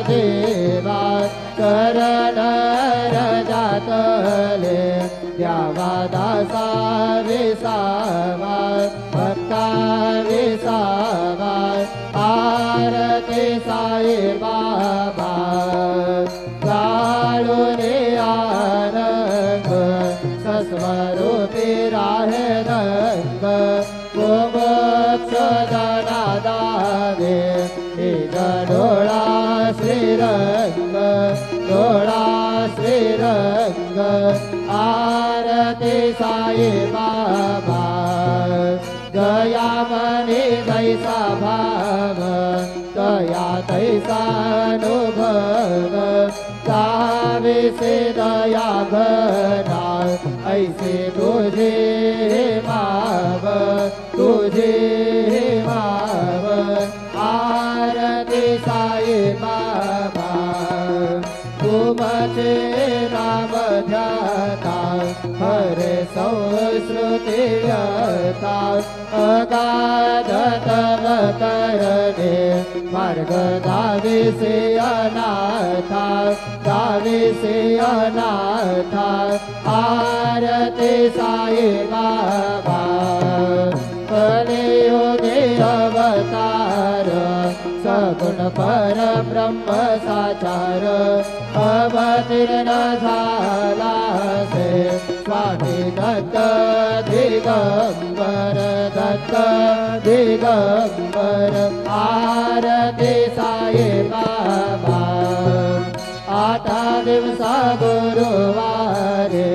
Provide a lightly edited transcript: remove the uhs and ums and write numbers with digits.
देवा चरण रजातले द्यावा दासा विसावा भक्ता विसावा आरती साई बाबा काळुनी आरंग सस्वरूपी राहे रंग गोमोक्षदना दावे डोळा श्रीरंग डोळा श्रीरंग आरती साई बाबा दया मनी जैसा भाव दया तैसा अनुभव ताविसे दया घना ऐसे तुझे माव तुझे माव आरती साई बाबा तुमचे नाम ध्याता हरे संस्कृती व्यथा अगाध तव करणे मार्ग दाविसे अनाथा दाविसे अनाथा आरती साई बाबा कलियुगे अवतार सगुण पर ब्रह्म साचार अवतीर्ण झाला से स्वामी दत्त दिगंबर दत्त दिगंबर आरती साई बाबा 8 दिवसा गुरुवारे